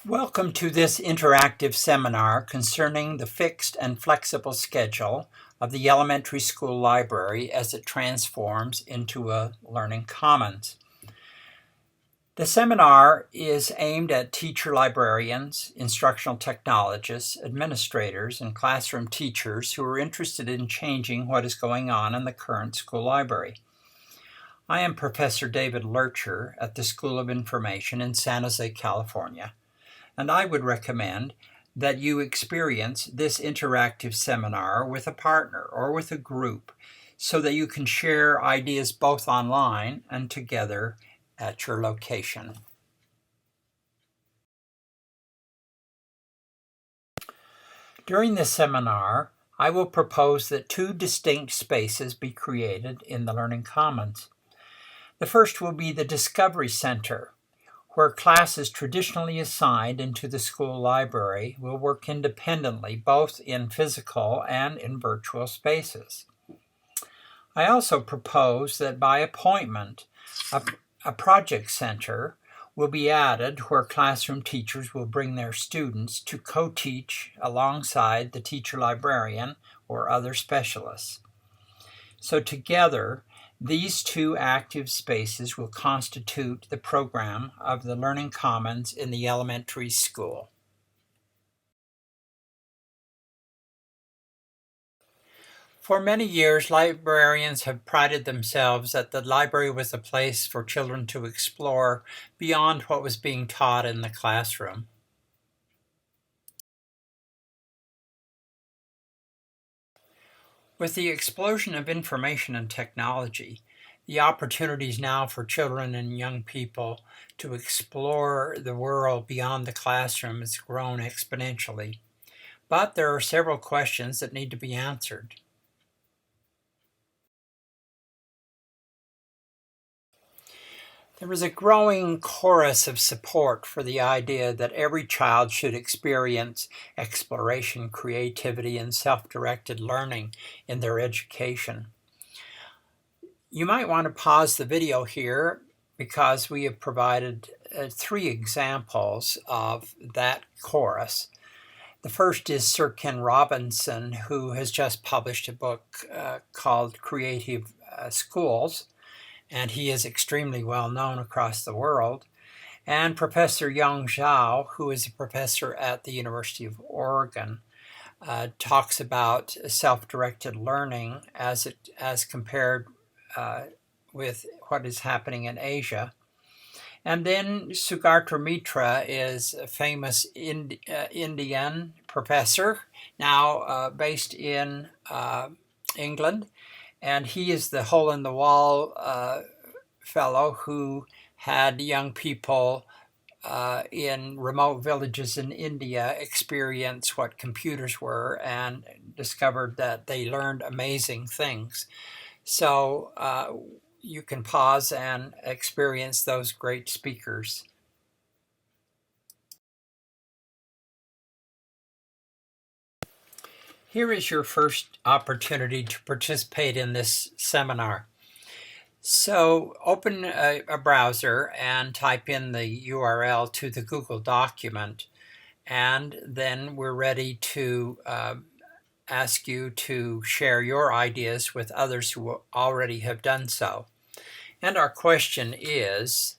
Welcome to this interactive seminar concerning the fixed and flexible schedule of the elementary school library as it transforms into a learning commons. The seminar is aimed at teacher librarians, instructional technologists, administrators, and classroom teachers who are interested in changing what is going on in the current school library. I am Professor David Lurcher at the School of Information in San Jose, California. And I would recommend that you experience this interactive seminar with a partner or with a group so that you can share ideas both online and together at your location. During this seminar, I will propose that two distinct spaces be created in the Learning Commons. The first will be the Discovery Center, where classes traditionally assigned into the school library will work independently both in physical and in virtual spaces. I also propose that by appointment, a project center will be added where classroom teachers will bring their students to co-teach alongside the teacher librarian or other specialists. So together, these two active spaces will constitute the program of the Learning Commons in the elementary school. For many years, librarians have prided themselves that the library was a place for children to explore beyond what was being taught in the classroom. With the explosion of information and technology, the opportunities now for children and young people to explore the world beyond the classroom has grown exponentially. But there are several questions that need to be answered. There is a growing chorus of support for the idea that every child should experience exploration, creativity, and self-directed learning in their education. You might want to pause the video here because we have provided three examples of that chorus. The first is Sir Ken Robinson, who has just published a book called Creative Schools, and he is extremely well known across the world. And Professor Yang Zhao, who is a professor at the University of Oregon, talks about self-directed learning as compared with what is happening in Asia. And then Sugatra Mitra is a famous Indian professor, now based in England. And he is the hole-in-the-wall fellow who had young people in remote villages in India experience what computers were and discovered that they learned amazing things. So you can pause and experience those great speakers. Here is your first opportunity to participate in this seminar. So open a browser and type in the URL to the Google document, and then we're ready to ask you to share your ideas with others who already have done so. And our question is,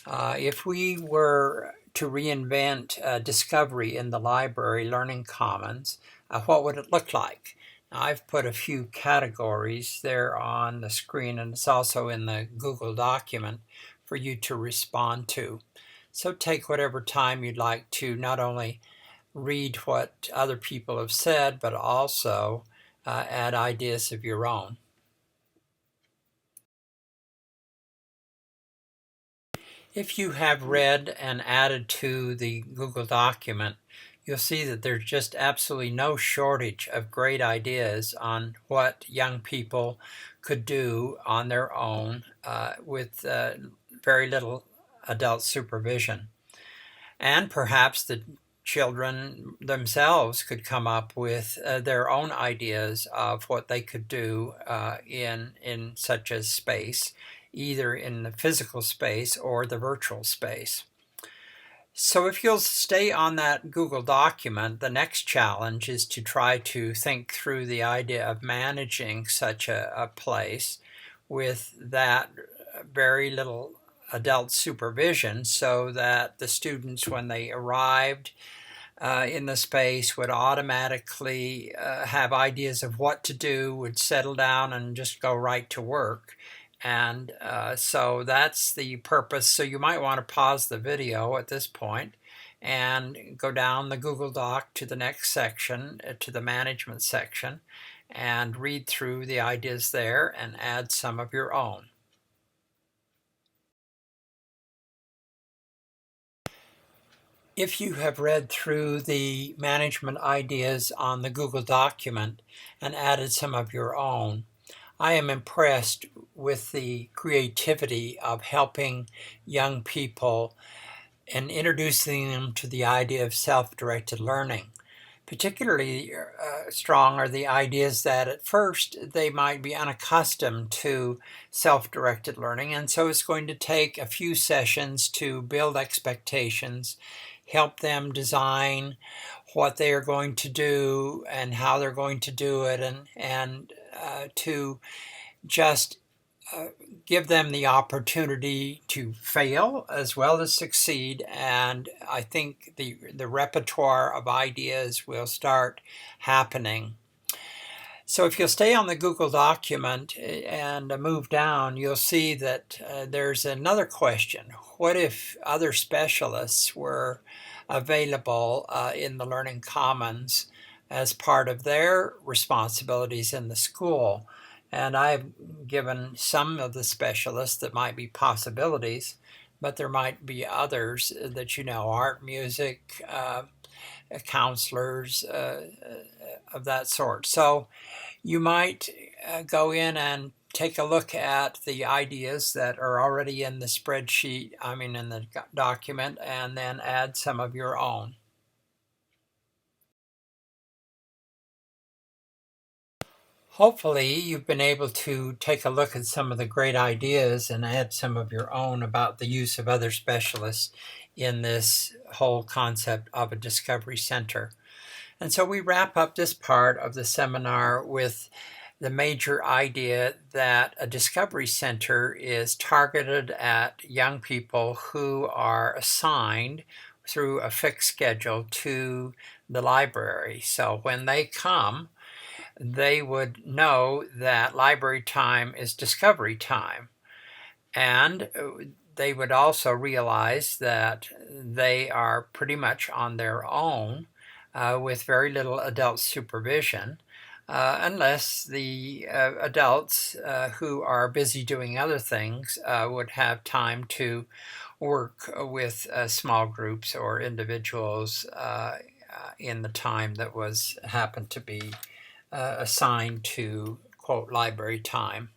if we were to reinvent discovery in the library Learning Commons, what would it look like? Now, I've put a few categories there on the screen, and it's also in the Google document for you to respond to. So take whatever time you'd like to not only read what other people have said, but also add ideas of your own. If you have read and added to the Google document, you'll see that there's just absolutely no shortage of great ideas on what young people could do on their own with very little adult supervision. And perhaps the children themselves could come up with their own ideas of what they could do in such a space, either in the physical space or the virtual space. So if you'll stay on that Google document, the next challenge is to try to think through the idea of managing such a place with that very little adult supervision, so that the students, when they arrived in the space, would automatically have ideas of what to do, would settle down and just go right to work. And so that's the purpose. So you might want to pause the video at this point and go down the Google Doc to the next section, to the management section, and read through the ideas there and add some of your own. If you have read through the management ideas on the Google document and added some of your own, I am impressed with the creativity of helping young people and introducing them to the idea of self-directed learning. Particularly strong are the ideas that at first they might be unaccustomed to self-directed learning, and so it's going to take a few sessions to build expectations, help them design what they are going to do and how they're going to do it, and to just give them the opportunity to fail as well as succeed. And I think the repertoire of ideas will start happening. So if you'll stay on the Google document and move down, you'll see that there's another question. What if other specialists were available in the Learning Commons as part of their responsibilities in the school? And I've given some of the specialists that might be possibilities, but there might be others that art, music, counselors of that sort. So you might go in and take a look at the ideas that are already in the spreadsheet, in the document, and then add some of your own. Hopefully, you've been able to take a look at some of the great ideas and add some of your own about the use of other specialists in this whole concept of a discovery center. And so we wrap up this part of the seminar with the major idea that a discovery center is targeted at young people who are assigned through a fixed schedule to the library. So when they come, they would know that library time is discovery time. And they would also realize that they are pretty much on their own with very little adult supervision, unless the adults who are busy doing other things would have time to work with small groups or individuals in the time that happened to be assigned to, quote, library time.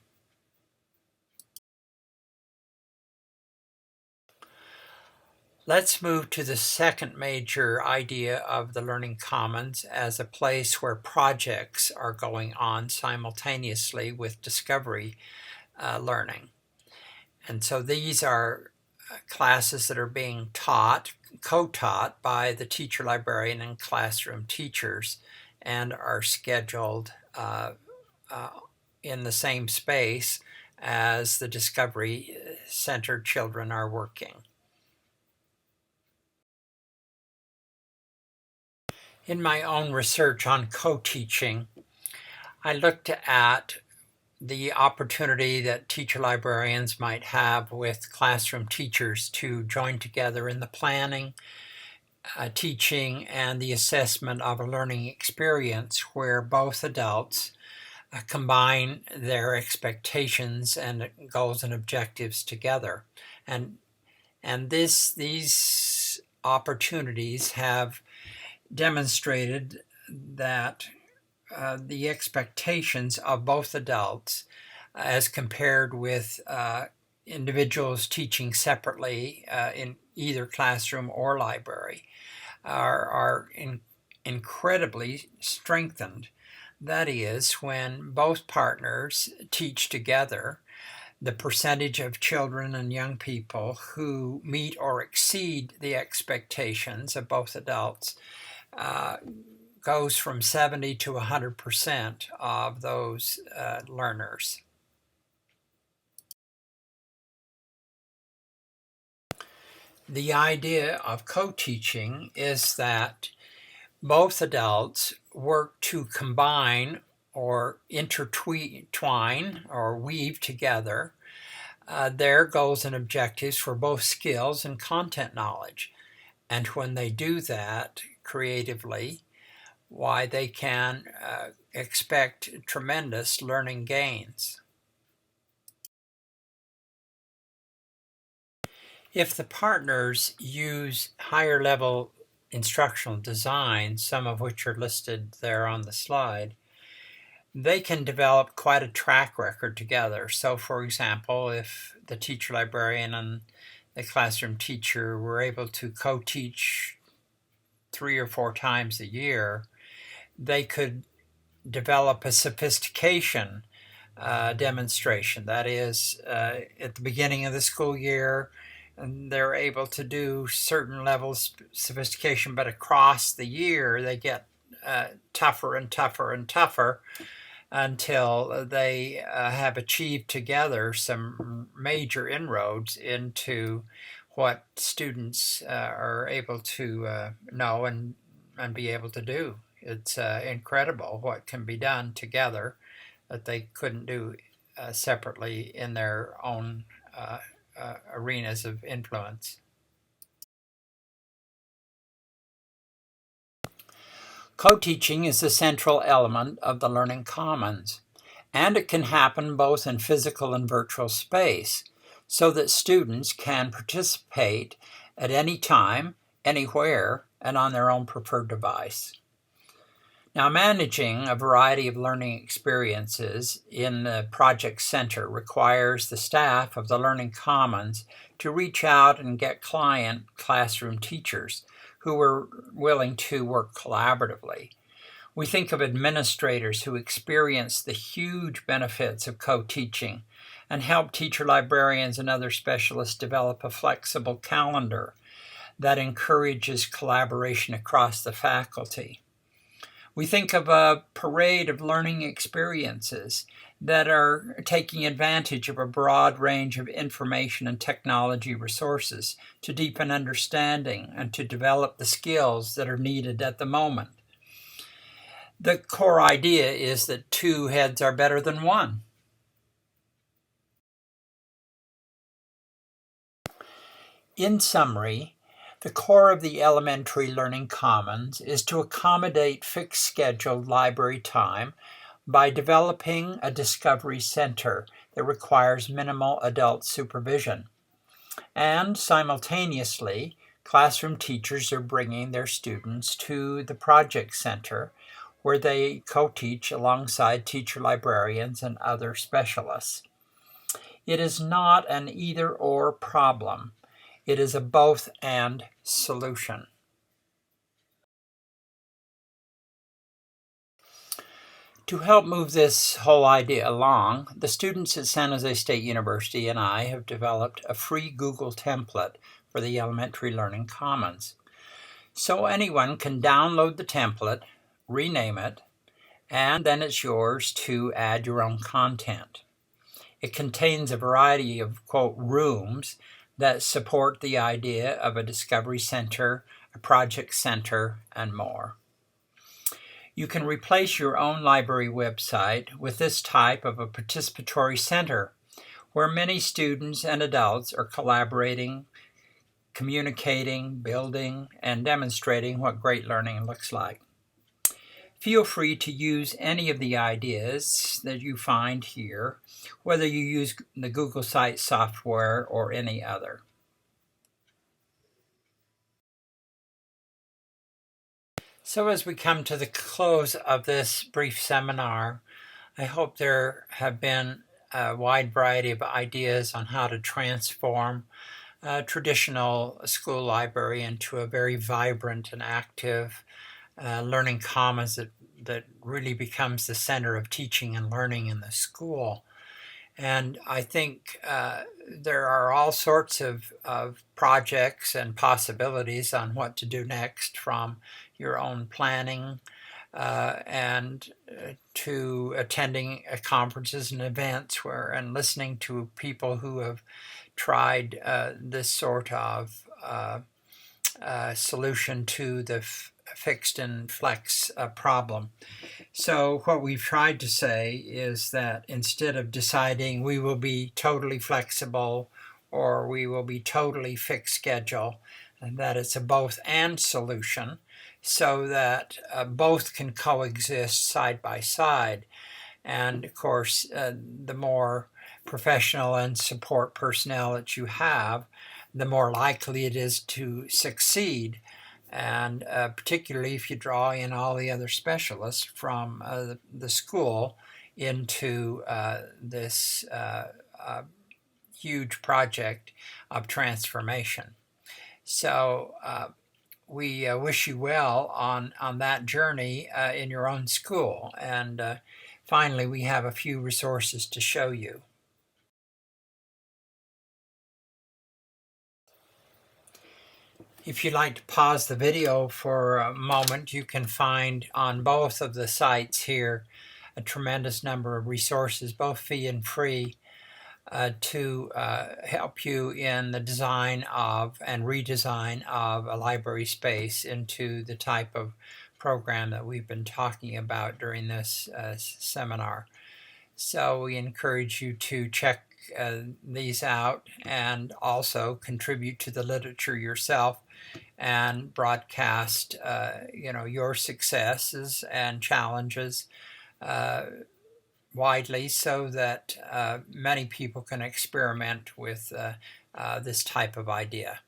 Let's move to the second major idea of the Learning Commons as a place where projects are going on simultaneously with discovery learning. And so these are classes that are being taught, co-taught by the teacher librarian and classroom teachers, and are scheduled in the same space as the Discovery Center children are working. In my own research on co-teaching, I looked at the opportunity that teacher librarians might have with classroom teachers to join together in the planning, teaching, and the assessment of a learning experience where both adults combine their expectations and goals and objectives together. And these opportunities have demonstrated that the expectations of both adults as compared with individuals teaching separately in either classroom or library are incredibly strengthened. That is, when both partners teach together, the percentage of children and young people who meet or exceed the expectations of both adults goes from 70 to 100% of those learners. The idea of co-teaching is that both adults work to combine or intertwine or weave together their goals and objectives for both skills and content knowledge. And when they do that creatively, why they can expect tremendous learning gains. If the partners use higher level instructional design, some of which are listed there on the slide, they can develop quite a track record together. So for example, if the teacher librarian and the classroom teacher were able to co-teach 3 or 4 times a year, they could develop a sophistication demonstration. That is, at the beginning of the school year, and they're able to do certain levels of sophistication, but across the year they get tougher and tougher and tougher until they have achieved together some major inroads into what students are able to know and be able to do. It's incredible what can be done together that they couldn't do separately in their own arenas of influence. Co-teaching is a central element of the Learning Commons, and it can happen both in physical and virtual space, so that students can participate at any time, anywhere, and on their own preferred device. Now, managing a variety of learning experiences in the Project Center requires the staff of the Learning Commons to reach out and get client classroom teachers who are willing to work collaboratively. We think of administrators who experience the huge benefits of co-teaching and help teacher librarians and other specialists develop a flexible calendar that encourages collaboration across the faculty. We think of a parade of learning experiences that are taking advantage of a broad range of information and technology resources to deepen understanding and to develop the skills that are needed at the moment. The core idea is that 2 heads are better than 1. In summary, the core of the Elementary Learning Commons is to accommodate fixed scheduled library time by developing a discovery center that requires minimal adult supervision. And simultaneously, classroom teachers are bringing their students to the Project Center, where they co-teach alongside teacher librarians and other specialists. It is not an either-or problem. It is a both-and solution. To help move this whole idea along, the students at San Jose State University and I have developed a free Google template for the Elementary Learning Commons. So anyone can download the template, rename it, and then it's yours to add your own content. It contains a variety of, quote, rooms that support the idea of a discovery center, a project center, and more. You can replace your own library website with this type of a participatory center, where many students and adults are collaborating, communicating, building, and demonstrating what great learning looks like. Feel free to use any of the ideas that you find here, whether you use the Google Sites software or any other. So as we come to the close of this brief seminar, I hope there have been a wide variety of ideas on how to transform a traditional school library into a very vibrant and active learning commons that really becomes the center of teaching and learning in the school. And I think there are all sorts of projects and possibilities on what to do next, from your own planning and to attending conferences and events and listening to people who have tried this sort of solution to the fixed and flex problem. So what we've tried to say is that instead of deciding we will be totally flexible or we will be totally fixed schedule, and that it's a both and solution, so that both can coexist side by side. And of course, the more professional and support personnel that you have, the more likely it is to succeed. And particularly if you draw in all the other specialists from the school into this huge project of transformation. So we wish you well on that journey in your own school. And finally, we have a few resources to show you. If you'd like to pause the video for a moment, you can find on both of the sites here a tremendous number of resources, both fee and free, to help you in the design of and redesign of a library space into the type of program that we've been talking about during this seminar. So we encourage you to check these out and also contribute to the literature yourself and broadcast your successes and challenges widely, so that many people can experiment with this type of idea.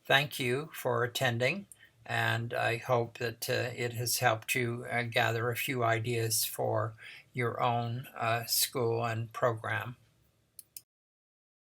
Thank you for attending, and I hope that it has helped you gather a few ideas for your own school and program.